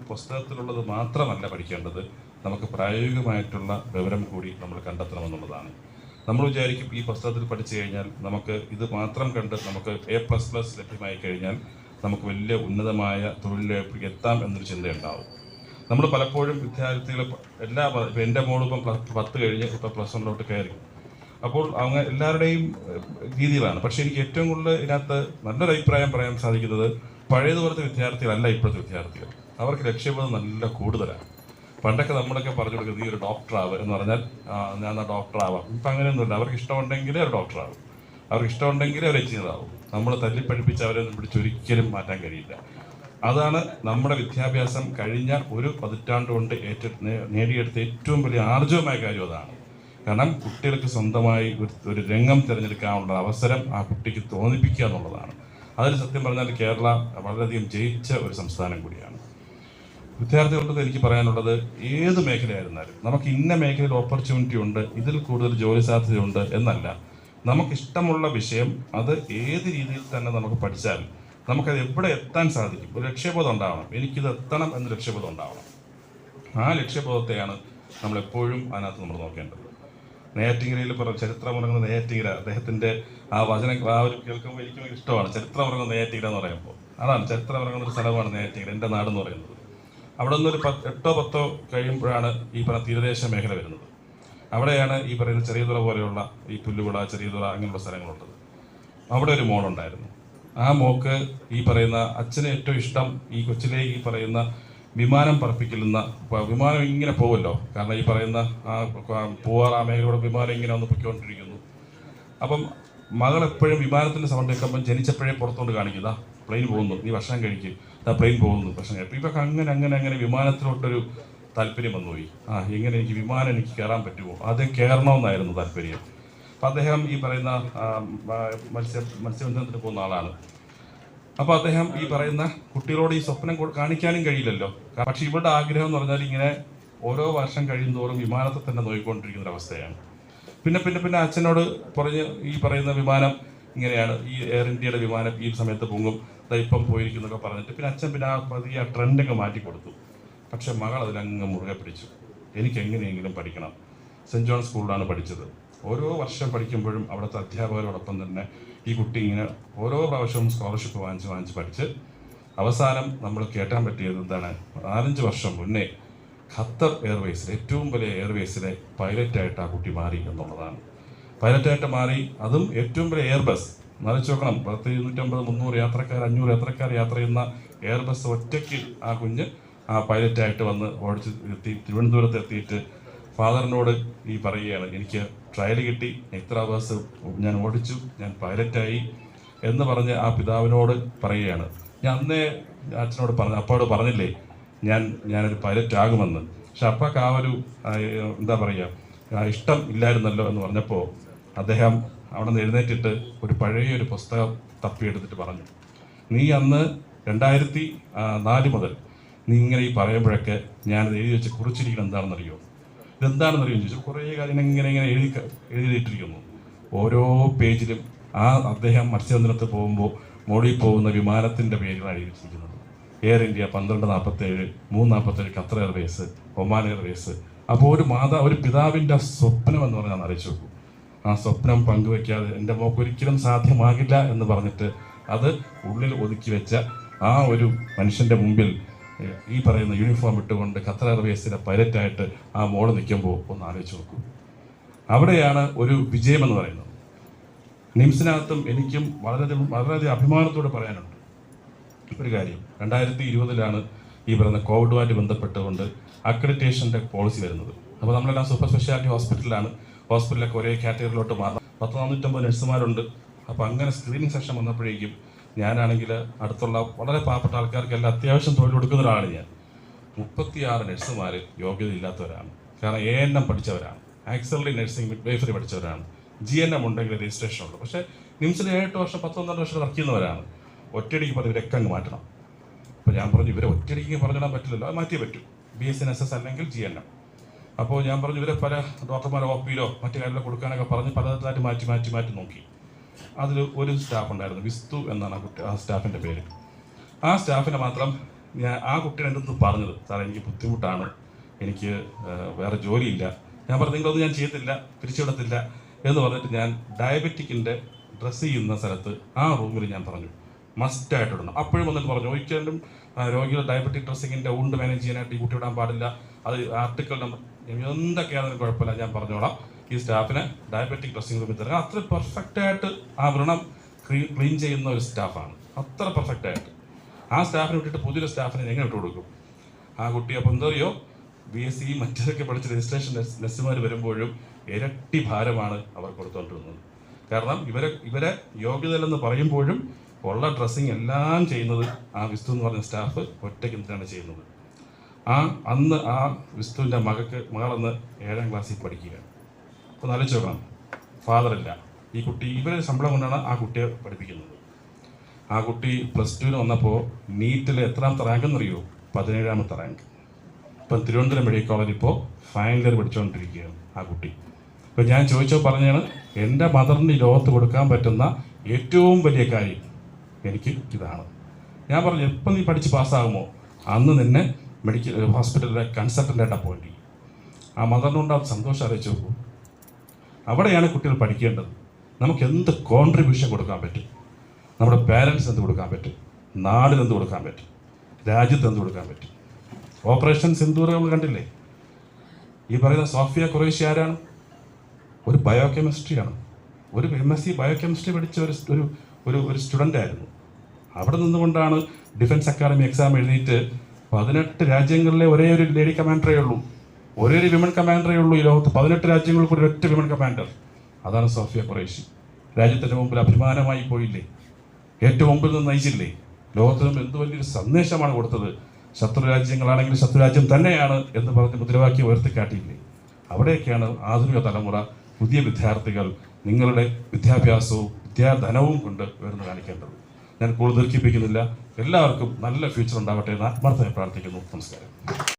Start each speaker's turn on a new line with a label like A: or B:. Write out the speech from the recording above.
A: പുസ്തകത്തിലുള്ളത് മാത്രമല്ല പഠിക്കേണ്ടത്, നമുക്ക് പ്രായോഗികമായിട്ടുള്ള വിവരം കൂടി നമ്മൾ കണ്ടെത്തണമെന്നുള്ളതാണ്. നമ്മൾ വിചാരിക്കും ഈ പുസ്തകത്തിൽ പഠിച്ചു കഴിഞ്ഞാൽ നമുക്ക് ഇത് മാത്രം കണ്ട് നമുക്ക് A++ ലഭ്യമായി കഴിഞ്ഞാൽ നമുക്ക് വലിയ ഉന്നതമായ തൊഴിലിലേക്ക് എത്താം എന്നൊരു ചിന്തയുണ്ടാവും. നമ്മൾ പലപ്പോഴും വിദ്യാർത്ഥികൾ ഇപ്പം എൻ്റെ മോളിപ്പം 10 കഴിഞ്ഞ് ഇപ്പോൾ +1 കയറി. അപ്പോൾ അങ്ങനെ എല്ലാവരുടെയും രീതിയിലാണ്. പക്ഷേ എനിക്ക് ഏറ്റവും കൂടുതൽ ഇതിനകത്ത് നല്ലൊരു അഭിപ്രായം പറയാൻ സാധിക്കുന്നത് പഴയതുപോലത്തെ വിദ്യാർത്ഥികളല്ല ഇപ്പോഴത്തെ വിദ്യാർത്ഥികൾ. അവർക്ക് ലക്ഷ്യബോധം നല്ല കൂടുതലാണ്. പണ്ടൊക്കെ നമ്മളൊക്കെ പറഞ്ഞു കൊടുക്കുന്നത് ഈ ഒരു ഡോക്ടറാവ് എന്ന് പറഞ്ഞാൽ ഞാൻ ഡോക്ടറാവാം. ഇപ്പം അങ്ങനെയൊന്നുമില്ല. അവർക്ക് ഇഷ്ടമുണ്ടെങ്കിലേ ഒരു ഡോക്ടറാവും, അവർക്ക് ഇഷ്ടമുണ്ടെങ്കിലേ അവർ എഞ്ചിനീയറാവും. നമ്മൾ തല്ലിപ്പഠിപ്പിച്ച് അവരെ പിടിച്ചൊരിക്കലും മാറ്റാൻ കഴിയില്ല. അതാണ് നമ്മുടെ വിദ്യാഭ്യാസം കഴിഞ്ഞ ഒരു പതിറ്റാണ്ട് കൊണ്ട് നേടിയെടുത്ത ഏറ്റവും വലിയ ആർജവമായ കാര്യം അതാണ്. കാരണം കുട്ടികൾക്ക് സ്വന്തമായി ഒരു രംഗം തിരഞ്ഞെടുക്കാനുള്ള അവസരം ആ കുട്ടിക്ക് തോന്നിപ്പിക്കുക എന്നുള്ളതാണ്. അതിൽ സത്യം പറഞ്ഞാൽ കേരള വളരെയധികം ജയിച്ച ഒരു സംസ്ഥാനം കൂടിയാണ്. വിദ്യാർത്ഥികൾക്ക് എനിക്ക് പറയാനുള്ളത്, ഏത് മേഖലയായിരുന്നാലും നമുക്ക് ഇന്ന മേഖലയിൽ ഓപ്പർച്യൂണിറ്റി ഉണ്ട്, ഇതിൽ കൂടുതൽ ജോലി സാധ്യതയുണ്ട് എന്നല്ല. നമുക്കിഷ്ടമുള്ള വിഷയം അത് ഏത് രീതിയിൽ തന്നെ നമുക്ക് പഠിച്ചാൽ നമുക്കത് എവിടെ എത്താൻ സാധിക്കും. ഒരു ലക്ഷ്യബോധം ഉണ്ടാവണം. എനിക്കിത് എത്തണം എന്ന ലക്ഷ്യബോധം ഉണ്ടാവണം. ആ ലക്ഷ്യബോധത്തെയാണ് നമ്മളെപ്പോഴും അതിനകത്ത് നമ്മൾ നോക്കേണ്ടത്. നെയ്യാറ്റിൻകരയിൽ ചരിത്രമുറങ്ങുന്ന നെയ്യാറ്റിൻകര, അദ്ദേഹത്തിൻ്റെ ആ വചനം ഒരു കേൾക്കുമ്പോൾ എനിക്ക് ഇഷ്ടമാണ്. ചരിത്രമുറങ്ങുന്ന നെയ്യാറ്റിൻകര എന്ന് പറയുമ്പോൾ അതാണ് ചരിത്രമുറങ്ങുന്ന ഒരു സ്ഥലമാണ് നെയ്യാറ്റിൻകര, എൻ്റെ നാടെന്ന് പറയുന്നത്. അവിടെ നിന്നൊരു 8-10 കഴിയുമ്പോഴാണ് ഈ പറഞ്ഞ തീരദേശ മേഖല വരുന്നത്. അവിടെയാണ് ഈ പറയുന്ന ചെറിയതുറ പോലെയുള്ള ഈ പുല്ലുകുട, ചെറിയതുറ അങ്ങനെയുള്ള സ്ഥലങ്ങളുള്ളത്. അവിടെ ഒരു മോളുണ്ടായിരുന്നു. ആ മോക്ക് ഈ പറയുന്ന അച്ഛന് ഏറ്റവും ഇഷ്ടം ഈ കൊച്ചിലെ ഈ പറയുന്ന വിമാനം പറപ്പിക്കുന്ന വിമാനം ഇങ്ങനെ പോകുമല്ലോ. കാരണം ഈ പറയുന്ന പൂവാർ ആ മേഖലയുടെ വിമാനം ഇങ്ങനെ ഒന്ന് പൊയ്ക്കൊണ്ടിരിക്കുന്നു. അപ്പം മകൾ എപ്പോഴും വിമാനത്തിൻ്റെ സൗണ്ട് കേൾക്കുമ്പം ജനിച്ചപ്പോഴേ പുറത്തുകൊണ്ട് കാണിക്കുക, പ്ലെയിൻ പോകുന്നു, നീ ഭക്ഷണം കഴിക്കും, പ്ലെയിൻ പോകുന്നു, ഭക്ഷണം കഴിക്കും. ഇപ്പം അങ്ങനെ വിമാനത്തിലോട്ടൊരു താല്പര്യം വന്നുപോയി. എങ്ങനെ എനിക്ക് വിമാനം എനിക്ക് കയറാൻ പറ്റുമോ, ആദ്യം കയറണമെന്നായിരുന്നു താല്പര്യം. അപ്പം അദ്ദേഹം ഈ പറയുന്ന മത്സ്യബന്ധനത്തിന് പോകുന്ന ആളാണ്. അപ്പോൾ അദ്ദേഹം ഈ പറയുന്ന കുട്ടികളോട് ഈ സ്വപ്നം കാണിക്കാനും കഴിയില്ലല്ലോ. പക്ഷെ ഇവരുടെ ആഗ്രഹം എന്ന് പറഞ്ഞാൽ ഇങ്ങനെ ഓരോ വർഷം കഴിയുന്തോറും വിമാനത്തെ തന്നെ നോക്കിക്കൊണ്ടിരിക്കുന്ന ഒരവസ്ഥയാണ്. പിന്നെ അച്ഛനോട് പറഞ്ഞ് ഈ പറയുന്ന വിമാനം ഇങ്ങനെയാണ്, ഈ എയർ ഇന്ത്യയുടെ വിമാനം ഈ സമയത്ത് പൊങ്ങും, ഇപ്പം പോയിരിക്കുന്നൊക്കെ പറഞ്ഞിട്ട് പിന്നെ അച്ഛൻ ആ ട്രെൻഡൊക്കെ മാറ്റി കൊടുത്തു. പക്ഷെ മകൾ അതിലങ്ങ് മുറുകെ പിടിച്ചു. എനിക്ക് എങ്ങനെയെങ്കിലും പഠിക്കണം. സെൻറ്റ് ജോൺ സ്കൂളിലാണ് പഠിച്ചത്. ഓരോ വർഷം പഠിക്കുമ്പോഴും അവിടുത്തെ അധ്യാപകരോടൊപ്പം തന്നെ ഈ കുട്ടി ഇങ്ങനെ ഓരോ പ്രാവശ്യവും സ്കോളർഷിപ്പ് വാങ്ങിച്ച് പഠിച്ച് അവസാനം നമ്മൾ കേട്ടാൻ പറ്റിയത് എന്താണ്, 4-5 വർഷം മുന്നേ ഖത്തർ എയർവേസിലെ ഏറ്റവും വലിയ എയർവേസിലെ പൈലറ്റായിട്ട് ആ കുട്ടി മാറി എന്നുള്ളതാണ്. പൈലറ്റായിട്ട് മാറി, അതും ഏറ്റവും വലിയ എയർബസ്. മറിച്ച് നോക്കണം, 250-300 യാത്രക്കാർ 500 യാത്രക്കാർ യാത്ര ചെയ്യുന്ന എയർബസ് ഒറ്റയ്ക്ക് ആ കുഞ്ഞ് ആ പൈലറ്റായിട്ട് വന്ന് ഓടിച്ച് തിരുവനന്തപുരത്ത് എത്തിയിട്ട് ഫാദറിനോട് ഈ പറയുകയാണ്, എനിക്ക് ട്രയൽ കിട്ടി, ഇത്ര ബസ് ഞാൻ ഓടിച്ചു, ഞാൻ പൈലറ്റായി എന്ന് പറഞ്ഞ് ആ പിതാവിനോട് പറയുകയാണ്. ഞാൻ അന്നേ അച്ഛനോട് അപ്പോട് പറഞ്ഞില്ലേ ഞാനൊരു പൈലറ്റ് ആകുമെന്ന്. പക്ഷെ അപ്പൊക്കെ ആ ഒരു എന്താ പറയുക ഇഷ്ടം ഇല്ലായിരുന്നല്ലോ എന്ന് പറഞ്ഞപ്പോൾ അദ്ദേഹം അവിടെ നിന്ന് എഴുന്നേറ്റിട്ട് ഒരു പഴയൊരു പുസ്തകം തപ്പിയെടുത്തിട്ട് പറഞ്ഞു, നീ അന്ന് 2004 മുതൽ നീ ഇങ്ങനെ ഈ പറയുമ്പോഴൊക്കെ ഞാനത് എഴുതി വെച്ച് കുറിച്ചിരിക്കണം എന്താണെന്നറിയോ, ഇതെന്താണെന്നറിയോ ചോദിച്ചു. കുറേ കാര്യം ഇങ്ങനെ എഴുതിയിട്ടിരിക്കുന്നു. ഓരോ പേജിലും അദ്ദേഹം മത്സ്യബന്ധനത്തിൽ പോകുമ്പോൾ മോളിൽ പോകുന്ന വിമാനത്തിൻ്റെ പേരുകളാണ് എഴുതി വെച്ചിരിക്കുന്നത്. Air India 1247, 347 Qatar Airways, Oman Airways. അപ്പോൾ ഒരു പിതാവിൻ്റെ സ്വപ്നം എന്ന് പറഞ്ഞാൽ അറിയിച്ചു നോക്കൂ. ആ സ്വപ്നം പങ്കുവയ്ക്കാതെ എൻ്റെ മോക്ക് ഒരിക്കലും സാധ്യമാകില്ല എന്ന് പറഞ്ഞിട്ട് അത് ഉള്ളിൽ ഒതുക്കി വെച്ച ആ ഒരു മനുഷ്യൻ്റെ മുമ്പിൽ ഈ പറയുന്ന യൂണിഫോം ഇട്ടുകൊണ്ട് ഖത്തർ എയർവേസിലെ പൈലറ്റായിട്ട് ആ മോള് നിൽക്കുമ്പോൾ ഒന്ന് ആലോചിച്ച് നോക്കൂ. അവിടെയാണ് ഒരു വിജയമെന്ന് പറയുന്നത്. നിംസിനകത്തും എനിക്കും വളരെയധികം അഭിമാനത്തോടെ പറയാനുണ്ട് ഒരു കാര്യം. 2020 ഈ പറയുന്ന കോവിഡുമായിട്ട് ബന്ധപ്പെട്ടുകൊണ്ട് അക്രഡിറ്റേഷൻ്റെ പോളിസി വരുന്നത്. അപ്പോൾ നമ്മളെല്ലാം സൂപ്പർ സ്പെഷ്യാലിറ്റി ഹോസ്പിറ്റലിലൊക്കെ ഒരേ കാറ്റഗറിയിലോട്ട് മാറണം. 450 നഴ്സുമാരുണ്ട്. അപ്പോൾ അങ്ങനെ സ്ക്രീനിങ് സെഷൻ വന്നപ്പോഴേക്കും ഞാനാണെങ്കിൽ അടുത്തുള്ള വളരെ പാവപ്പെട്ട ആൾക്കാർക്കെല്ലാം അത്യാവശ്യം തൊഴിൽ കൊടുക്കുന്ന ഒരാളാണ് ഞാൻ. 36 നഴ്സുമാർ യോഗ്യത ഇല്ലാത്തവരാണ്. കാരണം ANM പഠിച്ചവരാണ്, ആക്സിലറി നഴ്സിംഗ് മിഡ്വൈഫറി പഠിച്ചവരാണ്, GNM ഉണ്ടെങ്കിൽ രജിസ്ട്രേഷൻ ഉള്ളൂ. പക്ഷേ നിംസിൽ 7 വർഷം 12 വർഷം വർക്ക് ചെയ്യുന്നവരാണ്. ഒറ്റയടിക്ക് പറഞ്ഞ് ഇവരൊക്കെ അങ്ങ് മാറ്റണം. അപ്പോൾ ഞാൻ പറഞ്ഞു ഇവരെ ഒറ്റയടിക്ക് പറഞ്ഞിടാൻ പറ്റില്ലല്ലോ, അത് മാറ്റിയേ പറ്റൂ. BSNSS അല്ലെങ്കിൽ GNM. അപ്പോൾ ഞാൻ പറഞ്ഞു ഇവരെ പല ഡോക്ടർമാരോ OP-യിലോ മറ്റു കാര്യങ്ങളോ കൊടുക്കാനൊക്കെ പറഞ്ഞ് പലതായിട്ട് മാറ്റി നോക്കി. അതിൽ ഒരു സ്റ്റാഫ് ഉണ്ടായിരുന്നു, വിസ്തു എന്നാണ് ആ സ്റ്റാഫിൻ്റെ പേര്. ആ സ്റ്റാഫിനെ മാത്രം ആ കുട്ടിയുടെ എൻ്റെ അടുത്ത് പറഞ്ഞത്, സാർ എനിക്ക് ബുദ്ധിമുട്ടാണ്, എനിക്ക് വേറെ ജോലിയില്ല. ഞാൻ പറഞ്ഞു നിങ്ങളൊന്നും ഞാൻ ചെയ്യത്തില്ല, പിരിച്ചുവിടത്തില്ല എന്ന് പറഞ്ഞിട്ട് ഞാൻ ഡയബറ്റിക്കിൻ്റെ ഡ്രസ്സ് ചെയ്യുന്ന സ്ഥലത്ത് ആ റൂമിൽ ഞാൻ പറഞ്ഞു മസ്റ്റായിട്ട് ഇടണം. അപ്പോഴും വന്നിട്ട് പറഞ്ഞു ഒരിക്കലും രോഗികൾ ഡയബറ്റിക് ഡ്രസ്സിങ്ങിൻ്റെ ഉണ്ട് മാനേജ് ചെയ്യാനായിട്ട് ഈ കുട്ടി ഇടാൻ പാടില്ല, അത് ആർട്ടിക്കിൾ നമ്പർ എന്തൊക്കെയാണെങ്കിലും കുഴപ്പമില്ല, ഞാൻ പറഞ്ഞോളാം, ഈ സ്റ്റാഫിന് ഡയബറ്റിക് ഡ്രസ്സിങ് റൂമിൽ തരാം. അത്ര പെർഫെക്റ്റായിട്ട് ആ വ്രണം ക്ലീൻ ചെയ്യുന്ന ഒരു സ്റ്റാഫാണ്, അത്ര പെർഫെക്റ്റായിട്ട്. ആ സ്റ്റാഫിനെ വിട്ടിട്ട് പുതിയൊരു സ്റ്റാഫിനെ എങ്ങനെ ഇട്ട് കൊടുക്കും? ആ കുട്ടി അപ്പോൾ എന്തറിയോ, BSc മറ്റൊക്കെ പഠിച്ച് രജിസ്ട്രേഷൻ നഴ്സുമാർ വരുമ്പോഴും ഇരട്ടി ഭാരമാണ് അവർ കൊടുത്തുകൊണ്ടിരുന്നത്. കാരണം ഇവരെ യോഗ്യതയില്ലെന്ന് പറയുമ്പോഴും ഉള്ള ഡ്രസ്സിങ് എല്ലാം ചെയ്യുന്നത് ആ വിസ്തു എന്ന് പറഞ്ഞ സ്റ്റാഫ് ഒറ്റയ്ക്ക് എന്തിനാണ് ചെയ്യുന്നത്. അന്ന് ആ വിസ്തുവിൻ്റെ മകളന്ന് 7ാം ക്ലാസ്സിൽ പഠിക്കുകയാണ്. അപ്പോൾ ആലോചിച്ച് നോക്കണം, ഫാദറില്ല, ഈ കുട്ടി ഇവരെ ശമ്പളം കൊണ്ടാണ് ആ കുട്ടിയെ പഠിപ്പിക്കുന്നത്. ആ കുട്ടി +2 വന്നപ്പോൾ നീറ്റിൽ എത്രാമത്തെ റാങ്ക് എന്നറിയോ? 17ാമത്തെ റാങ്ക്. ഇപ്പം തിരുവനന്തപുരം മെഡിക്കൽ കോളേജിൽ ഇപ്പോൾ ഫൈനൽ ഇയർ പഠിച്ചുകൊണ്ടിരിക്കുകയാണ് ആ കുട്ടി. ഇപ്പം ഞാൻ പറഞ്ഞാണ്, എൻ്റെ മദറിന് ലോകത്ത് കൊടുക്കാൻ പറ്റുന്ന ഏറ്റവും വലിയ കാര്യം എനിക്ക് ഇതാണ്. ഞാൻ പറഞ്ഞു, എപ്പം നീ പഠിച്ച് പാസ്സാകുമോ അന്ന് നിന്നെ മെഡിക്കൽ ഹോസ്പിറ്റലിലെ കൺസൾട്ടൻ്റായിട്ട് അപ്പോയിൻ്റ് ചെയ്യും. ആ മദറിനുണ്ടാകുന്ന സന്തോഷം അറിയിച്ചു നോക്കൂ. അവിടെയാണ് കുട്ടികൾ പഠിക്കേണ്ടത്. നമുക്ക് എന്ത് കോൺട്രിബ്യൂഷൻ കൊടുക്കാൻ പറ്റും, നമ്മുടെ പേരൻസ് എന്ത് കൊടുക്കാൻ പറ്റും, നാടിന് എന്ത് കൊടുക്കാൻ പറ്റും, രാജ്യത്ത് എന്ത് കൊടുക്കാൻ പറ്റും. ഓപ്പറേഷൻ സിന്ദൂർ നമ്മൾ കണ്ടില്ലേ? ഈ പറയുന്ന സോഫിയ ഖുറൈഷി ആരാണ്? ഒരു ബയോകെമിസ്ട്രിയാണ്, ഒരു MSc ബയോകെമിസ്ട്രി പഠിച്ച ഒരു സ്റ്റുഡൻ്റ് ആയിരുന്നു. അവിടെ നിന്നുകൊണ്ടാണ് ഡിഫൻസ് അക്കാദമി എക്സാം എഴുതിയിട്ട് 18 രാജ്യങ്ങളിലെ ഒരേ ഒരു ലേഡി കമാൻഡറേ ഉള്ളൂ, ഒരേ ഒരു വിമൻ കമാൻഡറേ ഉള്ളൂ ഈ ലോകത്ത്. 18 രാജ്യങ്ങൾക്ക് ഒരു ഒറ്റ വിമൻ കമാൻഡർ, അതാണ് സോഫിയ ഖുറൈഷി. രാജ്യത്തിൻ്റെ മുമ്പിൽ അഭിമാനമായി പോയില്ലേ? ഏറ്റവും മുമ്പിൽ നിന്ന് നയിച്ചില്ലേ? ലോകത്തിന് എന്ത് വലിയൊരു സന്ദേശമാണ് കൊടുത്തത്. ശത്രു രാജ്യങ്ങളാണെങ്കിൽ ശത്രുരാജ്യം തന്നെയാണ് എന്ന് പറഞ്ഞ് മുദ്രാവാക്യം ഉയർത്തിക്കാട്ടിയില്ലേ? അവിടെയൊക്കെയാണ് ആധുനിക തലമുറ, പുതിയ വിദ്യാർത്ഥികൾ നിങ്ങളുടെ വിദ്യാഭ്യാസവും വിദ്യാധനവും കൊണ്ട് ഉയർന്നു കാണിക്കേണ്ടത്. ഞാൻ കൂടുതൽ ദീർഘിപ്പിക്കുന്നില്ല. എല്ലാവർക്കും നല്ല ഫ്യൂച്ചർ ഉണ്ടാവട്ടെ എന്ന് ആത്മാർത്ഥമായി പ്രാർത്ഥിക്കുന്നു. നമസ്കാരം.